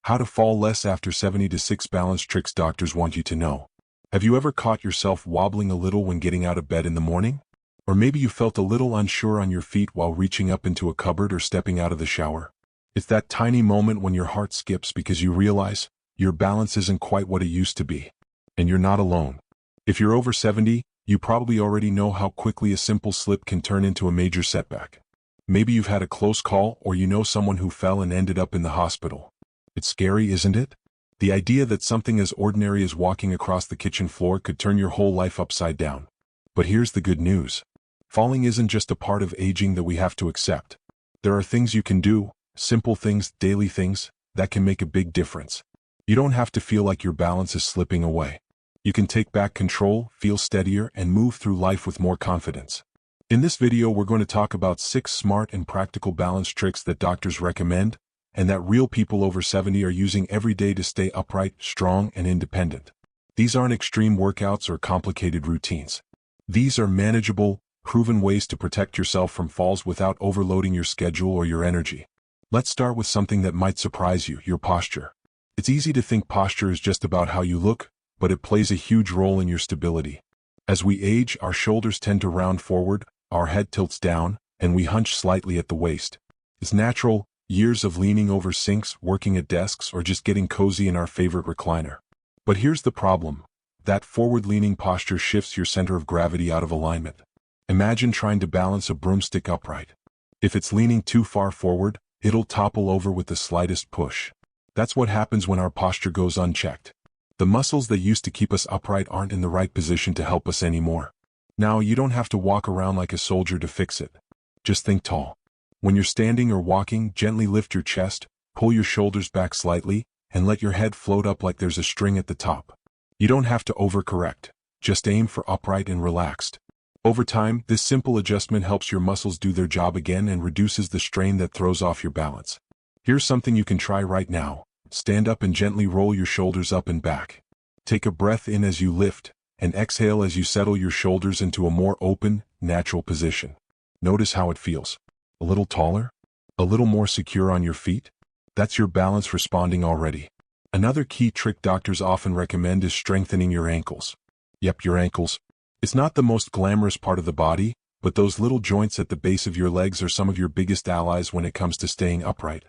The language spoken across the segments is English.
How to fall less after 70 to 6 balance tricks doctors want you to know. Have you ever caught yourself wobbling a little when getting out of bed in the morning? Or maybe you felt a little unsure on your feet while reaching up into a cupboard or stepping out of the shower? It's that tiny moment when your heart skips because you realize your balance isn't quite what it used to be. And you're not alone. If you're over 70, you probably already know how quickly a simple slip can turn into a major setback. Maybe you've had a close call, or you know someone who fell and ended up in the hospital. It's scary, isn't it? The idea that something as ordinary as walking across the kitchen floor could turn your whole life upside down. But here's the good news. Falling isn't just a part of aging that we have to accept. There are things you can do, simple things, daily things, that can make a big difference. You don't have to feel like your balance is slipping away. You can take back control, feel steadier, and move through life with more confidence. In this video, we're going to talk about 6 smart and practical balance tricks that doctors recommend, and that real people over 70 are using every day to stay upright, strong, and independent. These aren't extreme workouts or complicated routines. These are manageable, proven ways to protect yourself from falls without overloading your schedule or your energy. Let's start with something that might surprise you: your posture. It's easy to think posture is just about how you look, but it plays a huge role in your stability. As we age, our shoulders tend to round forward, our head tilts down, and we hunch slightly at the waist. It's natural. Years of leaning over sinks, working at desks, or just getting cozy in our favorite recliner. But here's the problem. That forward-leaning posture shifts your center of gravity out of alignment. Imagine trying to balance a broomstick upright. If it's leaning too far forward, it'll topple over with the slightest push. That's what happens when our posture goes unchecked. The muscles that used to keep us upright aren't in the right position to help us anymore. Now, you don't have to walk around like a soldier to fix it. Just think tall. When you're standing or walking, gently lift your chest, pull your shoulders back slightly, and let your head float up like there's a string at the top. You don't have to overcorrect. Just aim for upright and relaxed. Over time, this simple adjustment helps your muscles do their job again and reduces the strain that throws off your balance. Here's something you can try right now. Stand up and gently roll your shoulders up and back. Take a breath in as you lift, and exhale as you settle your shoulders into a more open, natural position. Notice how it feels. A little taller? A little more secure on your feet? That's your balance responding already. Another key trick doctors often recommend is strengthening your ankles. Yep, your ankles. It's not the most glamorous part of the body, but those little joints at the base of your legs are some of your biggest allies when it comes to staying upright.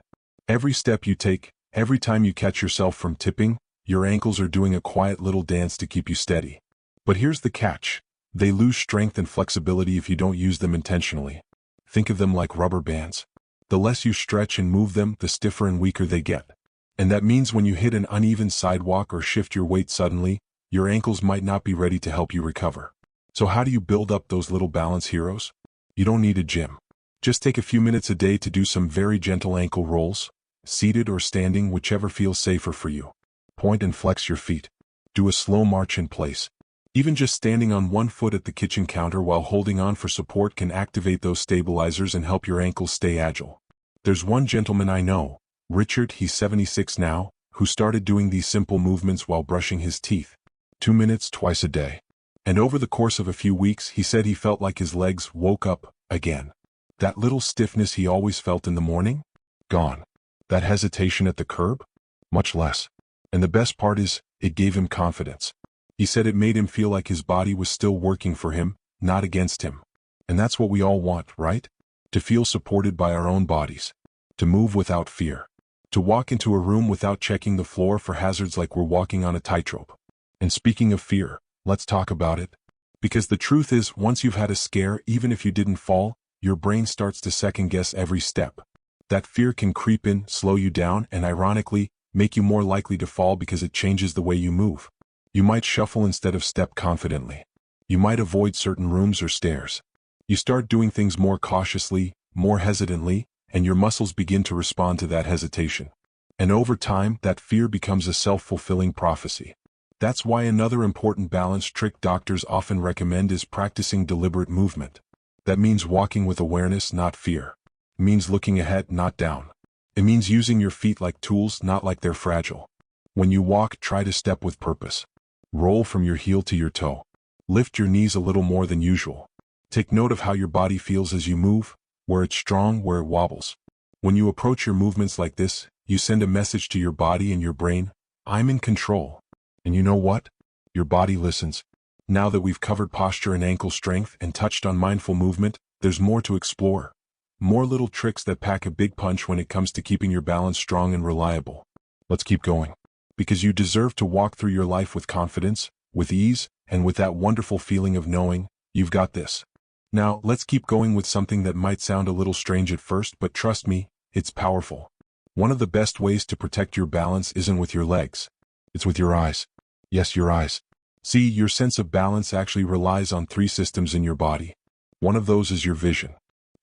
Every step you take, every time you catch yourself from tipping, your ankles are doing a quiet little dance to keep you steady. But here's the catch. They lose strength and flexibility if you don't use them intentionally. Think of them like rubber bands. The less you stretch and move them, the stiffer and weaker they get. And that means when you hit an uneven sidewalk or shift your weight suddenly, your ankles might not be ready to help you recover. So how do you build up those little balance heroes? You don't need a gym. Just take a few minutes a day to do some very gentle ankle rolls, seated or standing, whichever feels safer for you. Point and flex your feet. Do a slow march in place. Even just standing on one foot at the kitchen counter while holding on for support can activate those stabilizers and help your ankles stay agile. There's one gentleman I know, Richard, he's 76 now, who started doing these simple movements while brushing his teeth. 2 minutes twice a day. And over the course of a few weeks, he said he felt like his legs woke up again. That little stiffness he always felt in the morning? Gone. That hesitation at the curb? Much less. And the best part is, it gave him confidence. He said it made him feel like his body was still working for him, not against him. And that's what we all want, right? To feel supported by our own bodies. To move without fear. To walk into a room without checking the floor for hazards like we're walking on a tightrope. And speaking of fear, let's talk about it. Because the truth is, once you've had a scare, even if you didn't fall, your brain starts to second-guess every step. That fear can creep in, slow you down, and ironically, make you more likely to fall because it changes the way you move. You might shuffle instead of step confidently. You might avoid certain rooms or stairs. You start doing things more cautiously, more hesitantly, and your muscles begin to respond to that hesitation. And over time, that fear becomes a self-fulfilling prophecy. That's why another important balance trick doctors often recommend is practicing deliberate movement. That means walking with awareness, not fear. It means looking ahead, not down. It means using your feet like tools, not like they're fragile. When you walk, try to step with purpose. Roll from your heel to your toe. Lift your knees a little more than usual. Take note of how your body feels as you move, where it's strong, where it wobbles. When you approach your movements like this, You send a message to your body and your brain, I'm in control. And you know what? Your body listens. Now that we've covered posture and ankle strength and touched on mindful movement, there's more to explore. More little tricks that pack a big punch when it comes to keeping your balance strong and reliable. Let's keep going. Because you deserve to walk through your life with confidence, with ease, and with that wonderful feeling of knowing, you've got this. Now, let's keep going with something that might sound a little strange at first, but trust me, it's powerful. One of the best ways to protect your balance isn't with your legs. It's with your eyes. Yes, your eyes. See, your sense of balance actually relies on 3 systems in your body. One of those is your vision.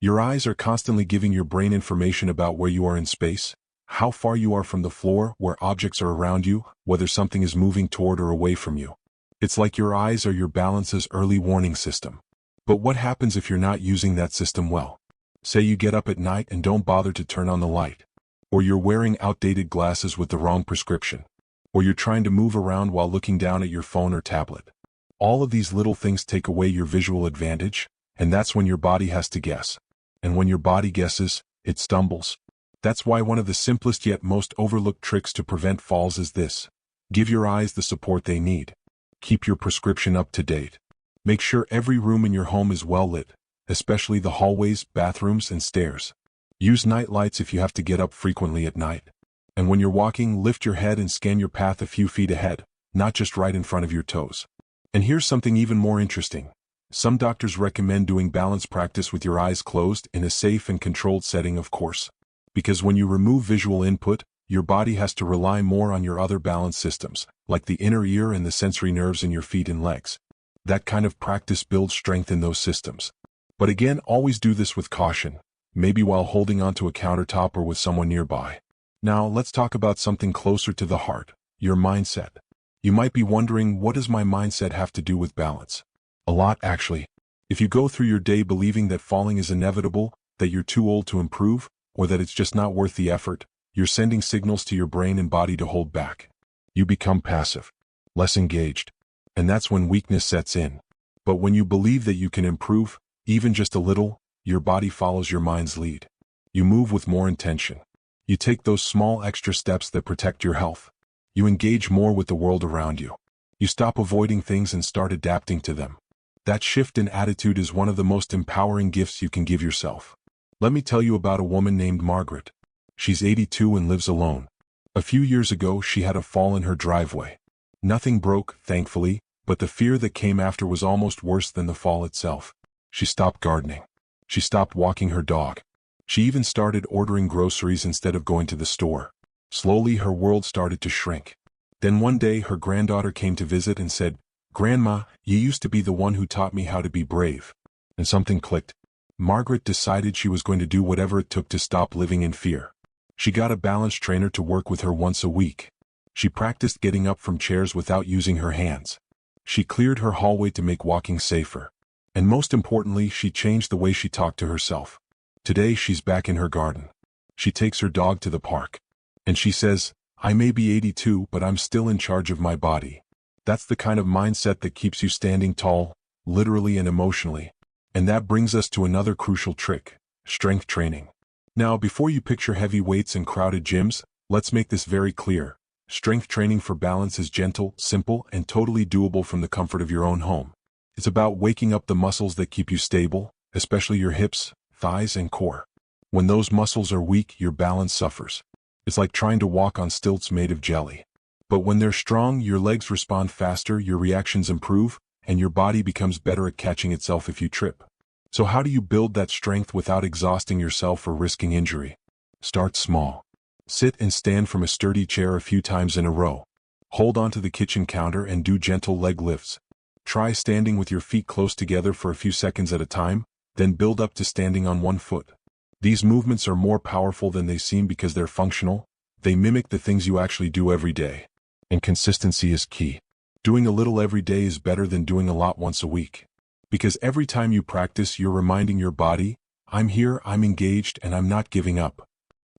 Your eyes are constantly giving your brain information about where you are in space, how far you are from the floor, where objects are around you, whether something is moving toward or away from you. It's like your eyes are your balance's early warning system. But what happens if you're not using that system well? Say you get up at night and don't bother to turn on the light. Or you're wearing outdated glasses with the wrong prescription. Or you're trying to move around while looking down at your phone or tablet. All of these little things take away your visual advantage, and that's when your body has to guess. And when your body guesses, it stumbles. That's why one of the simplest yet most overlooked tricks to prevent falls is this. Give your eyes the support they need. Keep your prescription up to date. Make sure every room in your home is well lit, especially the hallways, bathrooms, and stairs. Use night lights if you have to get up frequently at night. And when you're walking, lift your head and scan your path a few feet ahead, not just right in front of your toes. And here's something even more interesting. Some doctors recommend doing balance practice with your eyes closed in a safe and controlled setting, of course. Because when you remove visual input, your body has to rely more on your other balance systems, like the inner ear and the sensory nerves in your feet and legs. That kind of practice builds strength in those systems. But again, always do this with caution, maybe while holding onto a countertop or with someone nearby. Now, let's talk about something closer to the heart, your mindset. You might be wondering, what does my mindset have to do with balance? A lot, actually. If you go through your day believing that falling is inevitable, that you're too old to improve, or that it's just not worth the effort, you're sending signals to your brain and body to hold back. You become passive, less engaged, and that's when weakness sets in. But when you believe that you can improve, even just a little, your body follows your mind's lead. You move with more intention. You take those small extra steps that protect your health. You engage more with the world around you. You stop avoiding things and start adapting to them. That shift in attitude is one of the most empowering gifts you can give yourself. Let me tell you about a woman named Margaret. She's 82 and lives alone. A few years ago, she had a fall in her driveway. Nothing broke, thankfully, but the fear that came after was almost worse than the fall itself. She stopped gardening. She stopped walking her dog. She even started ordering groceries instead of going to the store. Slowly, her world started to shrink. Then one day, her granddaughter came to visit and said, "Grandma, you used to be the one who taught me how to be brave." And something clicked. Margaret decided she was going to do whatever it took to stop living in fear. She got a balance trainer to work with her once a week. She practiced getting up from chairs without using her hands. She cleared her hallway to make walking safer. And most importantly, she changed the way she talked to herself. Today, she's back in her garden. She takes her dog to the park. And she says, "I may be 82, but I'm still in charge of my body." That's the kind of mindset that keeps you standing tall, literally and emotionally. And that brings us to another crucial trick, strength training. Now, before you picture heavy weights and crowded gyms, let's make this very clear. Strength training for balance is gentle, simple, and totally doable from the comfort of your own home. It's about waking up the muscles that keep you stable, especially your hips, thighs, and core. When those muscles are weak, your balance suffers. It's like trying to walk on stilts made of jelly. But when they're strong, your legs respond faster, your reactions improve, and your body becomes better at catching itself if you trip. So how do you build that strength without exhausting yourself or risking injury? Start small. Sit and stand from a sturdy chair a few times in a row. Hold onto the kitchen counter and do gentle leg lifts. Try standing with your feet close together for a few seconds at a time, then build up to standing on one foot. These movements are more powerful than they seem because they're functional. They mimic the things you actually do every day. And consistency is key. Doing a little every day is better than doing a lot once a week. Because every time you practice, you're reminding your body, "I'm here, I'm engaged, and I'm not giving up."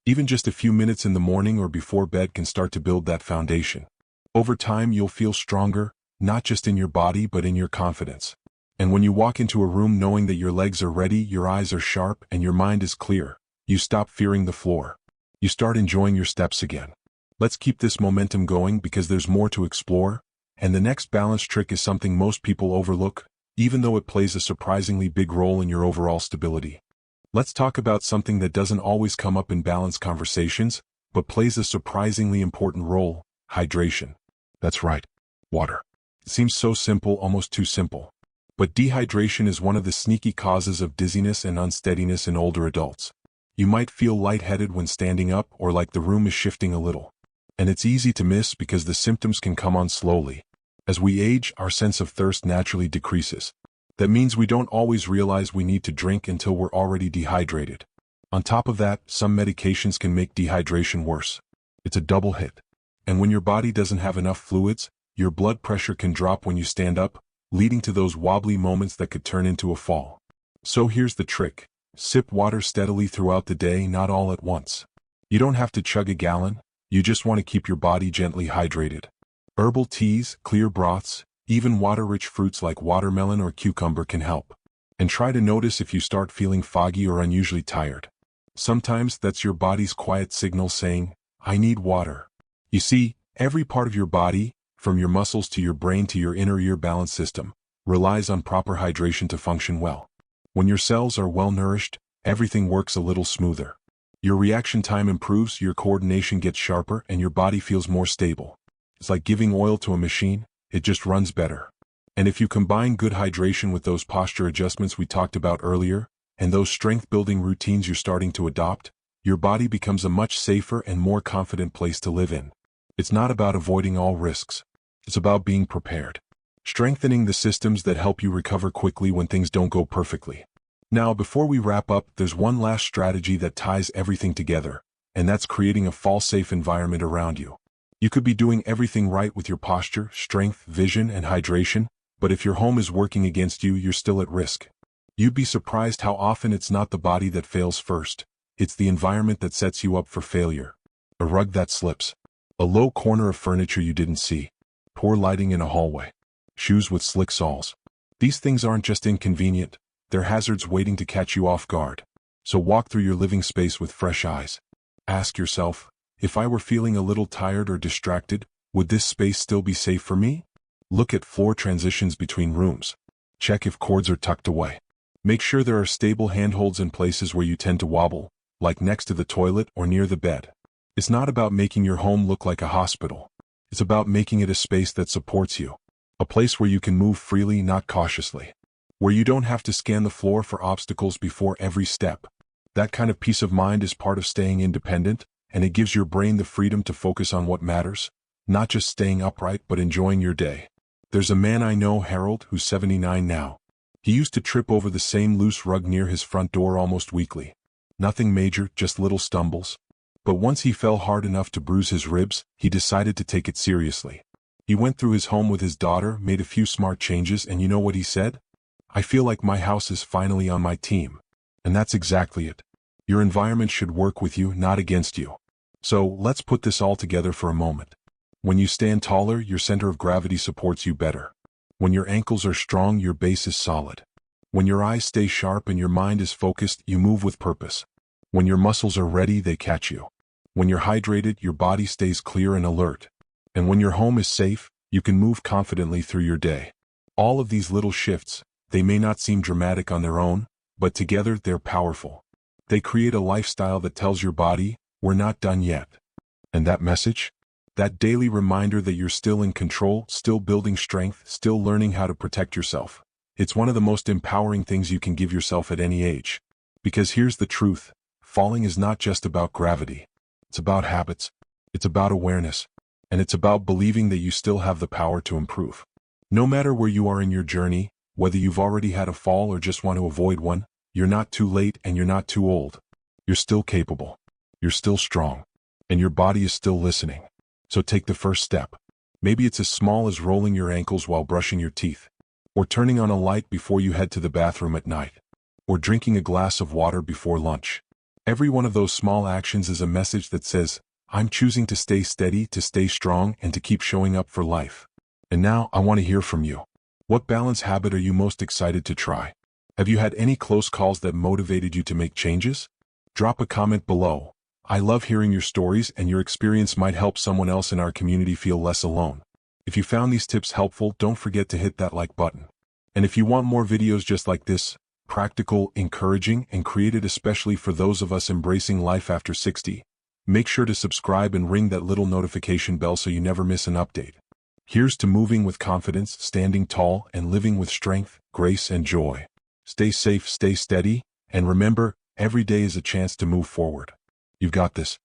Even just a few minutes in the morning or before bed can start to build that foundation. Over time, you'll feel stronger, not just in your body but in your confidence. And when you walk into a room knowing that your legs are ready, your eyes are sharp, and your mind is clear, you stop fearing the floor. You start enjoying your steps again. Let's keep this momentum going because there's more to explore, and the next balance trick is something most people overlook, even though it plays a surprisingly big role in your overall stability. Let's talk about something that doesn't always come up in balance conversations, but plays a surprisingly important role: hydration. That's right, water. It seems so simple, almost too simple. But dehydration is one of the sneaky causes of dizziness and unsteadiness in older adults. You might feel lightheaded when standing up or like the room is shifting a little. And it's easy to miss because the symptoms can come on slowly. As we age, our sense of thirst naturally decreases. That means we don't always realize we need to drink until we're already dehydrated. On top of that, some medications can make dehydration worse. It's a double hit. And when your body doesn't have enough fluids, your blood pressure can drop when you stand up, leading to those wobbly moments that could turn into a fall. So here's the trick. Sip water steadily throughout the day, not all at once. You don't have to chug a gallon, you just want to keep your body gently hydrated. Herbal teas, clear broths, even water-rich fruits like watermelon or cucumber can help. And try to notice if you start feeling foggy or unusually tired. Sometimes that's your body's quiet signal saying, "I need water." You see, every part of your body, from your muscles to your brain to your inner ear balance system, relies on proper hydration to function well. When your cells are well nourished, everything works a little smoother. Your reaction time improves, your coordination gets sharper, and your body feels more stable. It's like giving oil to a machine, it just runs better. And if you combine good hydration with those posture adjustments we talked about earlier, and those strength-building routines you're starting to adopt, your body becomes a much safer and more confident place to live in. It's not about avoiding all risks. It's about being prepared. Strengthening the systems that help you recover quickly when things don't go perfectly. Now, before we wrap up, there's one last strategy that ties everything together, and that's creating a fall-safe environment around you. You could be doing everything right with your posture, strength, vision, and hydration, but if your home is working against you, you're still at risk. You'd be surprised how often it's not the body that fails first. It's the environment that sets you up for failure. A rug that slips. A low corner of furniture you didn't see. Poor lighting in a hallway. Shoes with slick soles. These things aren't just inconvenient, they're hazards waiting to catch you off guard. So walk through your living space with fresh eyes. Ask yourself, if I were feeling a little tired or distracted, would this space still be safe for me? Look at floor transitions between rooms. Check if cords are tucked away. Make sure there are stable handholds in places where you tend to wobble, like next to the toilet or near the bed. It's not about making your home look like a hospital. It's about making it a space that supports you. A place where you can move freely, not cautiously. Where you don't have to scan the floor for obstacles before every step. That kind of peace of mind is part of staying independent, and it gives your brain the freedom to focus on what matters, not just staying upright but enjoying your day. There's a man I know, Harold, who's 79 now. He used to trip over the same loose rug near his front door almost weekly. Nothing major, just little stumbles. But once he fell hard enough to bruise his ribs, he decided to take it seriously. He went through his home with his daughter, made a few smart changes, and you know what he said? "I feel like my house is finally on my team." And that's exactly it. Your environment should work with you, not against you. So, let's put this all together for a moment. When you stand taller, your center of gravity supports you better. When your ankles are strong, your base is solid. When your eyes stay sharp and your mind is focused, you move with purpose. When your muscles are ready, they catch you. When you're hydrated, your body stays clear and alert. And when your home is safe, you can move confidently through your day. All of these little shifts, they may not seem dramatic on their own, but together they're powerful. They create a lifestyle that tells your body, "We're not done yet." And that message? That daily reminder that you're still in control, still building strength, still learning how to protect yourself. It's one of the most empowering things you can give yourself at any age. Because here's the truth, falling is not just about gravity. It's about habits. It's about awareness. And it's about believing that you still have the power to improve. No matter where you are in your journey, whether you've already had a fall or just want to avoid one, you're not too late and you're not too old. You're still capable. You're still strong. And your body is still listening. So take the first step. Maybe it's as small as rolling your ankles while brushing your teeth, or turning on a light before you head to the bathroom at night, or drinking a glass of water before lunch. Every one of those small actions is a message that says, "I'm choosing to stay steady, to stay strong, and to keep showing up for life." And now, I want to hear from you. What balance habit are you most excited to try? Have you had any close calls that motivated you to make changes? Drop a comment below. I love hearing your stories, and your experience might help someone else in our community feel less alone. If you found these tips helpful, don't forget to hit that like button. And if you want more videos just like this, practical, encouraging, and created especially for those of us embracing life after 60, make sure to subscribe and ring that little notification bell so you never miss an update. Here's to moving with confidence, standing tall, and living with strength, grace, and joy. Stay safe, stay steady, and remember, every day is a chance to move forward. You've got this.